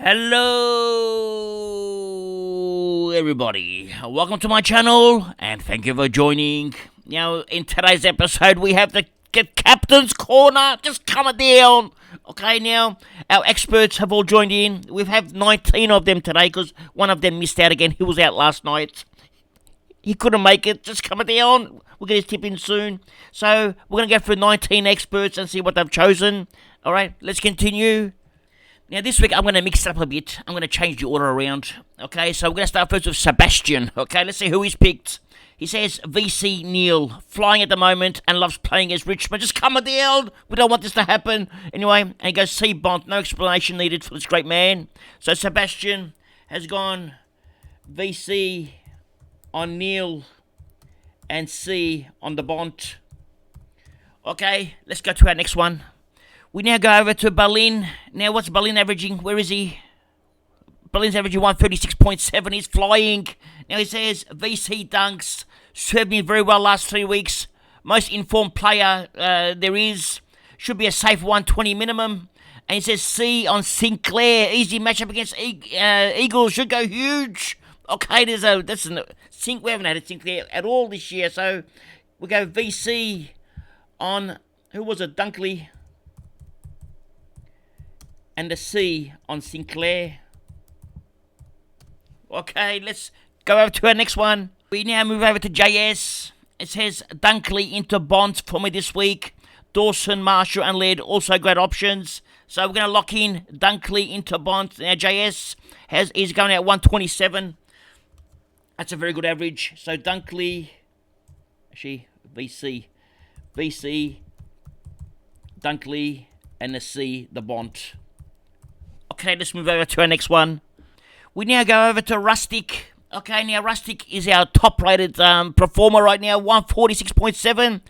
Hello, everybody. Welcome to my channel, and thank you for joining. Now, in today's episode, we have the Captain's Corner. Just coming down. Okay, now, our experts have all joined in. We have 19 of them today, because one of them missed out again. He was out last night. He couldn't make it. Just coming down. We'll get his tip in soon. So, we're going to go through 19 experts and see what they've chosen. Alright, let's continue. Now, this week, I'm going to mix it up a bit. I'm going to change the order around. Okay, so we're going to start first with Sebastian. Okay, let's see who he's picked. He says VC Neil, flying at the moment and loves playing as Richmond. Just coming down. We don't want this to happen. Anyway, and he goes C Bond. No explanation needed for this great man. So, Sebastian has gone VC on Neil and C on the Bont. Okay, let's go to our next one. We now go over to Berlin. Now, what's Berlin averaging? Where is he? Berlin's averaging 136.7. He's flying. Now, he says, VC Dunks served me very well last 3 weeks. Most informed player there is. Should be a safe 120 minimum. And he says, C on Sinclair. Easy matchup against Eagles. Should go huge. Okay, we haven't had a Sinclair at all this year. So, we go VC on, who was it? Dunkley. And the C on Sinclair. Okay, let's go over to our next one. We now move over to JS. It says Dunkley into Bonds for me this week. Dawson, Marshall, and Laird also great options. So we're going to lock in Dunkley into Bonds. Now JS is going at 127. That's a very good average. So Dunkley, actually VC, Dunkley, and the C, the Bond. Okay, let's move over to our next one. We now go over to Rustic. Okay, now Rustic is our top-rated performer right now, 146.7.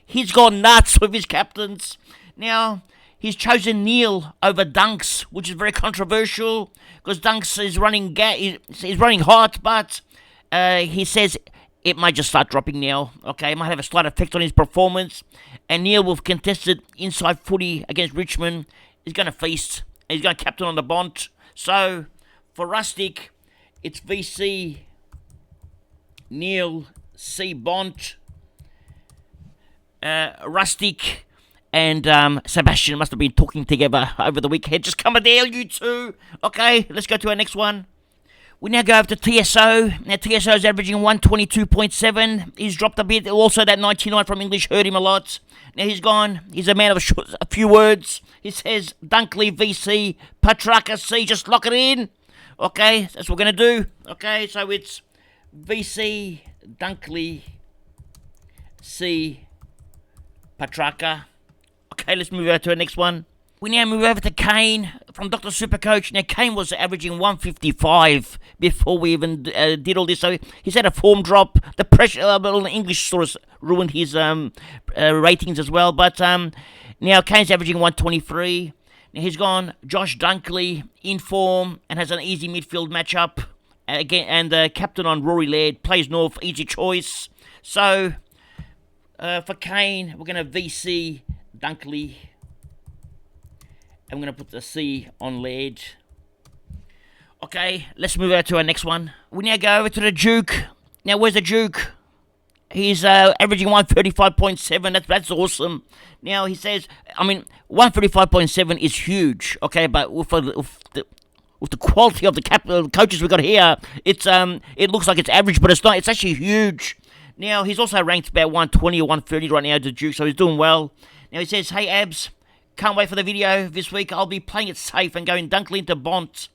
He's gone nuts with his captains. Now, he's chosen Neil over Dunks, which is very controversial, because Dunks is running he's running hot, but he says it might just start dropping now. Okay, it might have a slight effect on his performance. And Neil, with contested inside footy against Richmond, is going to feast. He's going to captain on the Bont. So, for Rustic, it's VC, Neil, C, Bont. Rustic and Sebastian must have been talking together over the weekend. Just coming down, you two. Okay, let's go to our next one. We now go over to TSO. Now, TSO is averaging 122.7. He's dropped a bit. Also, that 99 from English hurt him a lot. Now, he's gone. He's a man of a few words. He says, Dunkley, VC, Petrarca, C. Just lock it in. Okay, that's what we're going to do. Okay, so it's VC, Dunkley, C, Petrarca. Okay, let's move over to our next one. We now move over to Kane from Dr. Supercoach. Now, Kane was averaging 155 before we even did all this. So he's had a form drop. The pressure, the English sort of ruined his ratings as well. But now Kane's averaging 123. Now he's gone Josh Dunkley in form and has an easy midfield matchup. Again, and captain on Rory Laird, plays North, easy choice. So for Kane, we're going to VC Dunkley. I'm going to put the C on Laird. Okay, let's move over to our next one. We now go over to the Duke. Now, where's the Duke? He's averaging 135.7. That's awesome. Now, he says, 135.7 is huge. Okay, but with the quality of the coaches we got here, it looks like it's average, but it's not. It's actually huge. Now, he's also ranked about 120 or 130 right now, the Duke, so he's doing well. Now, he says, hey, Abs, can't wait for the video this week. I'll be playing it safe and going Dunkley into Bont.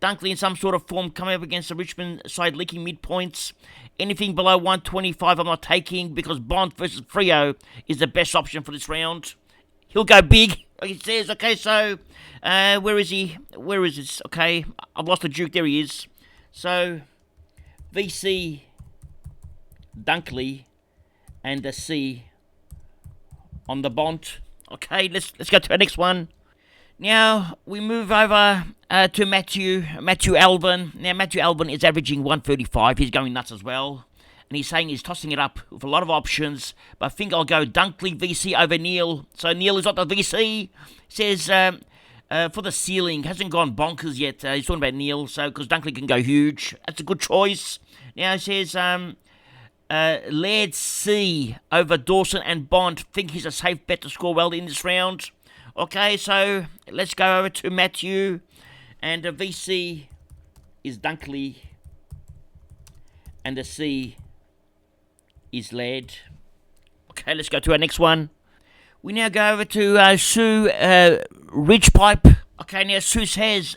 Dunkley in some sort of form coming up against the Richmond side leaking midpoints. Anything below 125 I'm not taking because Bont versus Freo is the best option for this round. He'll go big, like he says. Okay, so where is he? Where is this? Okay, I've lost the Duke. There he is. So VC, Dunkley, and the C on the Bont. Okay, let's go to our next one. Now, we move over to Matthew Alvin. Now, Matthew Alvin is averaging 135. He's going nuts as well. And he's saying he's tossing it up with a lot of options. But I think I'll go Dunkley VC over Neil. So Neil is not the VC. He says For the ceiling, hasn't gone bonkers yet. He's talking about Neil, so because Dunkley can go huge. That's a good choice. Now he says, Laird C over Dawson and Bond. Think he's a safe bet to score well in this round. Okay, so let's go over to Matthew. And the VC is Dunkley. And the C is Laird. Okay, let's go to our next one. We now go over to Sue Ridgepipe. Okay, now Sue says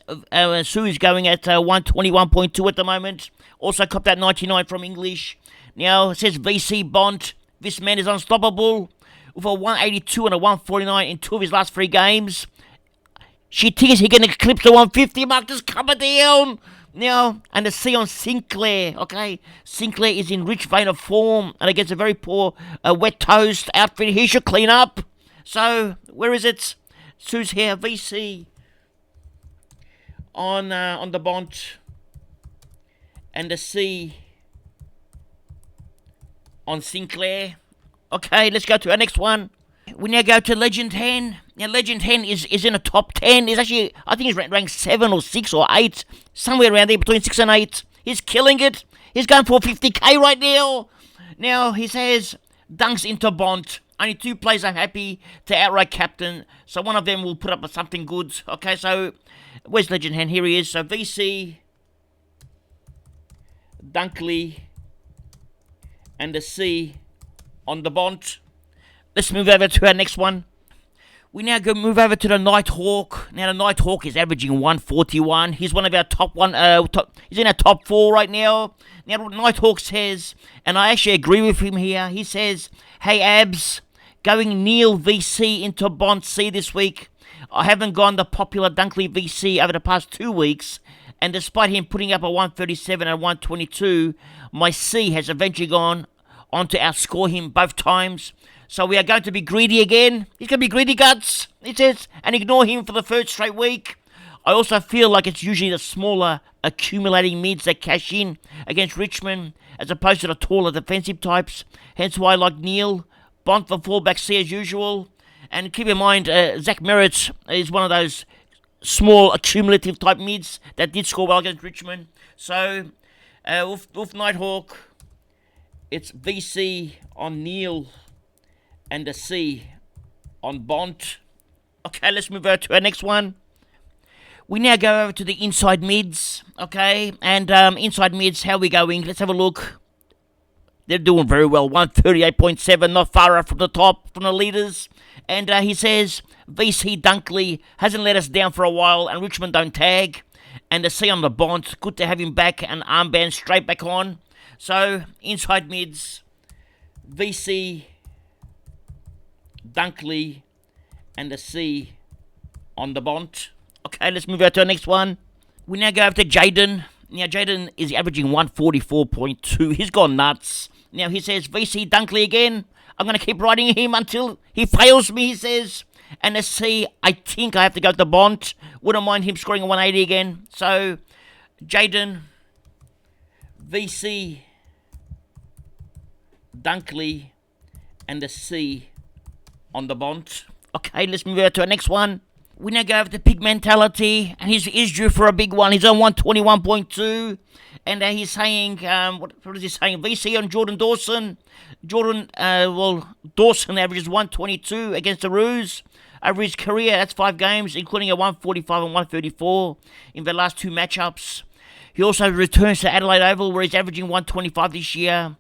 Sue is going at 121.2 at the moment. Also copped that 99 from English. Now it says VC Bond. This man is unstoppable with a 182 and a 149 in 2 of his last 3 games. She thinks he can eclipse the 150 mark. Just coming down. Now, and the C on Sinclair, okay? Sinclair is in rich vein of form and against a very poor wet toast outfit. He should clean up. So, where is it? Sue's here, VC on the Bont. And the C on Sinclair. Okay, let's go to our next one. We now go to Legend 10. Now, Legend 10 is in a top 10. He's actually, I think he's ranked 7 or 6 or 8. Somewhere around there, between 6 and 8. He's killing it. He's going for 50k right now. Now, he says, dunks into Bont. Only 2 players are happy to outright captain. So, one of them will put up something good. Okay, so, where's Legend 10? Here he is. So, VC, Dunkley, and the C on the Bont. Let's move over to our next one. We now move over to the Nighthawk. Now, the Nighthawk is averaging 141. He's one of our he's in our top 4 right now. Now, Nighthawk says, and I actually agree with him here. He says, hey, Abs, going Neil VC into Bond C this week. I haven't gone the popular Dunkley VC over the past 2 weeks. And despite him putting up a 137 and 122, my C has eventually gone on to outscore him both times. So we are going to be greedy again. He's going to be greedy guts, he says, and ignore him for the 3rd straight week. I also feel like it's usually the smaller accumulating mids that cash in against Richmond as opposed to the taller defensive types. Hence why I like Neil. Bont for fallback C as usual. And keep in mind, Zach Merritt is one of those small accumulative type mids that did score well against Richmond. So, with Nighthawk, it's VC on Neil and the C on Bont. Okay, let's move over to our next one. We now go over to the inside mids, okay? And inside mids, how are we going? Let's have a look. They're doing very well. 138.7, not far off from the top, from the leaders. And he says, VC Dunkley hasn't let us down for a while, and Richmond don't tag. And the C on the Bont, good to have him back, and armband straight back on. So, inside mids, VC, Dunkley, and the C on the Bont. Okay, let's move on to our next one. We now go over to Jaden. Now, Jaden is averaging 144.2. He's gone nuts. Now, he says, VC Dunkley again. I'm going to keep riding him until he fails me, he says. And the C, I think I have to go to the Bont. Wouldn't mind him scoring a 180 again. So, Jaden, VC, Dunkley, and the C on the Bont. Okay, let's move on to our next one. We now go over to Pigmentality, and he's due for a big one. He's on 121.2, and he's saying, what is he saying? VC on Jordan Dawson. Dawson averages 122 against the Roos. Over his career, that's 5 games, including a 145 and 134 in the last 2 matchups. He also returns to Adelaide Oval, where he's averaging 125 this year.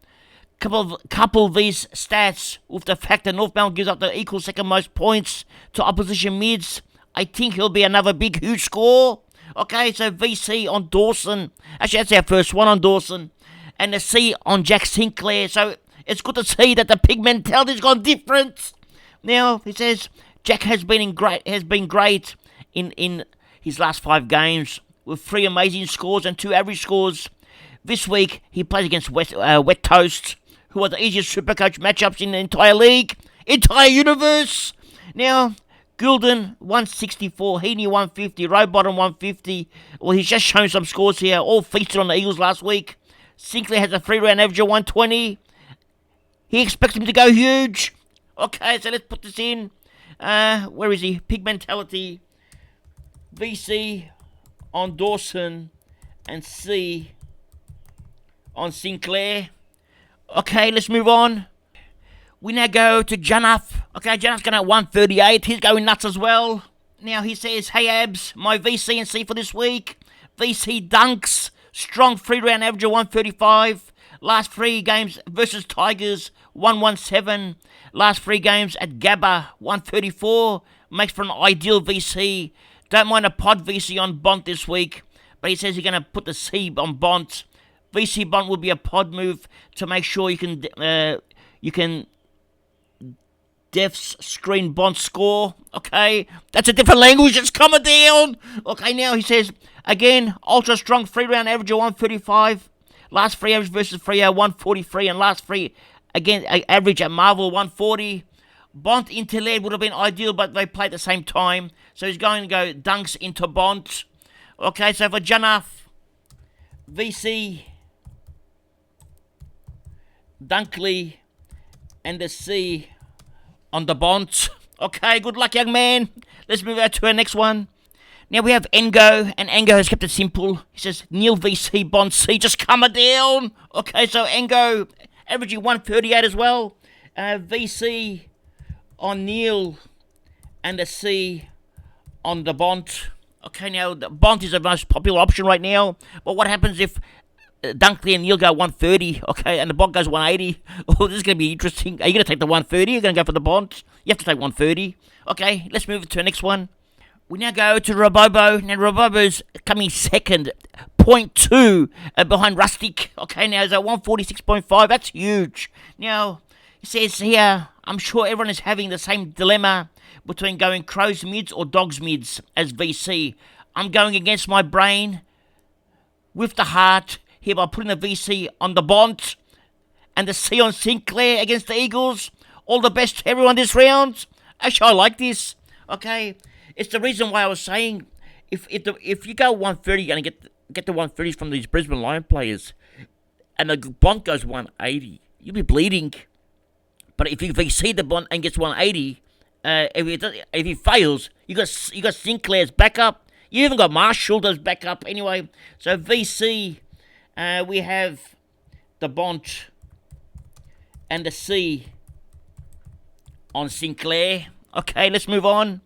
Couple these stats with the fact that North Melbourne gives up the equal second most points to opposition mids. I think he'll be another big, huge score. Okay, so VC on Dawson. Actually, that's our first one on Dawson. And the C on Jack Sinclair. So it's good to see that the Pigmentality's gone different. Now, he says Jack has been great in his last 5 games with 3 amazing scores and 2 average scores. This week, he plays against Wet Toast, who are the easiest Supercoach matchups in the entire league, entire universe. Now, Gulden, 164, Heaney, 150, Robottom, 150. Well, he's just shown some scores here, all featured on the Eagles last week. Sinclair has a 3-round average of 120. He expects him to go huge. Okay, so let's put this in. Where is he? Pigmentality. VC on Dawson, and C on Sinclair. Okay, let's move on. We now go to Januff. Okay, Januff's going at 138. He's going nuts as well. Now he says, hey Abs, my VC and C for this week. VC dunks, strong 3-round average of 135. Last 3 games versus Tigers, 117. Last 3 games at Gabba, 134. Makes for an ideal VC. Don't mind a pod VC on Bont this week, but he says he's going to put the C on Bont. VC Bont will be a pod move to make sure you can Def's screen Bont score. Okay, that's a different language. It's coming down. Okay, now he says again, ultra strong 3-round average of 135. Last 3 average versus Freo 143, and last 3 again average at Marvel 140. Bont into Laird would have been ideal, but they play at the same time, so he's going to go dunks into Bont. Okay, so for Januff, VC, Dunkley, and the C on the Bont. Okay, good luck, young man. Let's move out to our next one. Now we have Engo, and Engo has kept it simple. He says, Neil VC, Bont C, just coming down. Okay, so Engo averaging 138 as well. VC on Neil, and the C on the Bont. Okay, now the Bont is the most popular option right now. But what happens if Dunkley and Neil go 130, okay, and the Bont goes 180? Oh, this is going to be interesting. Are you going to take the 130? You're going to go for the Bont? You have to take 130. Okay, let's move to the next one. We now go to Robo. Now, Robo's coming second, 0.2 behind Rustic. Okay, now he's at 146.5. That's huge. Now, he says here, I'm sure everyone is having the same dilemma between going Crows mids or Dogs mids as VC. I'm going against my brain with the heart here by putting the VC on the Bont and the C on Sinclair against the Eagles. All the best to everyone this round. Actually, I like this. Okay, it's the reason why I was saying if you go 130, you're going to get the 130s from these Brisbane Lion players, and the Bont goes 180. You'll be bleeding. But if you VC the Bont and gets 180, if he fails, you got Sinclair's backup. You even got Marshall does backup anyway. So VC, we have the Bont and the C on Sinclair. Okay, let's move on.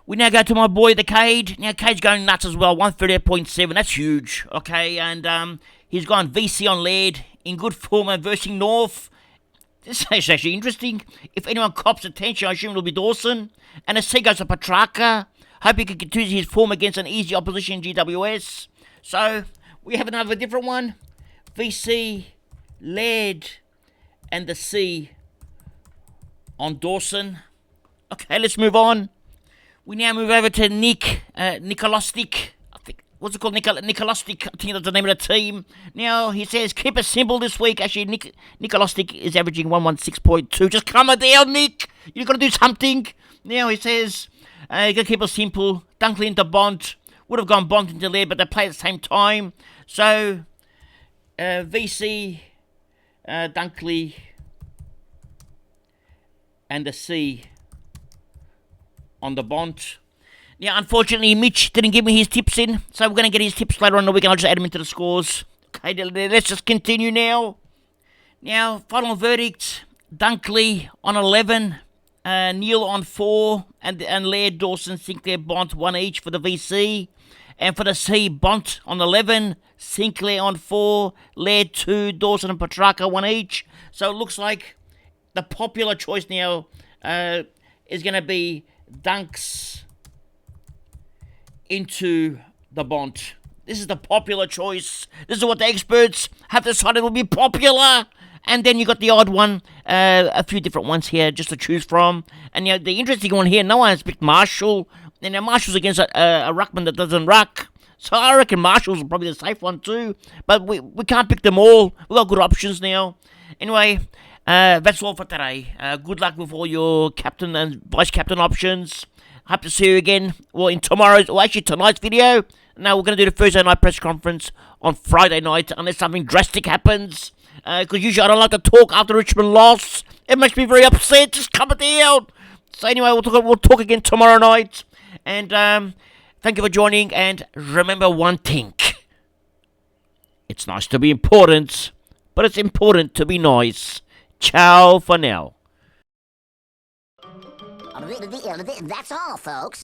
We now go to my boy, the Cade. Now, Cade's going nuts as well, 138.7. That's huge. Okay, and he's gone VC on Laird in good form and versus North. This is actually interesting. If anyone cops attention, I assume it'll be Dawson. And the C goes to Petrarca. Hope he can continue his form against an easy opposition in GWS. So, we have another different one. VC, Laird, and the C on Dawson. Okay, let's move on. We now move over to Nicolastic. I think, what's it called? Nicolastic. I think that's the name of the team. Now, he says, keep it simple this week. Actually, Nicolastic is averaging 116.2. Just calm it down, Nick. You've got to do something. Now, he says, you got to keep it simple. Dunkley into Bont. Would have gone Bont into Laird, but they play at the same time. So, VC, Dunkley, and the C on the Bont. Now, unfortunately, Mitch didn't give me his tips in, so we're going to get his tips later on in the week, and I'll just add them into the scores. Okay, let's just continue now. Now, final verdict, Dunkley on 11, Neil on 4, and Laird, Dawson, Sinclair, Bont, 1 each for the VC. And for the C, Bont on 11, Sinclair on 4, Laird 2, Dawson and Petrarca 1 each. So it looks like the popular choice now is going to be Dunks into the Bont. This is the popular choice. This is what the experts have decided will be popular. And then you got the odd one, a few different ones here just to choose from. And the interesting one here, no one has picked Marshall. And now Marshall's against a ruckman that doesn't ruck. So I reckon Marshall's probably the safe one too. But we can't pick them all. We've got good options now. Anyway, that's all for today. Good luck with all your captain and vice captain options. Hope to see you again. Well, in tonight's video. Now we're going to do the Thursday night press conference on Friday night, unless something drastic happens. Because usually I don't like to talk after Richmond loss. It makes me very upset. Just calm it down. So anyway, we'll talk again tomorrow night. And thank you for joining, and remember one thing. It's nice to be important, but it's important to be nice. Ciao for now. That's all, folks.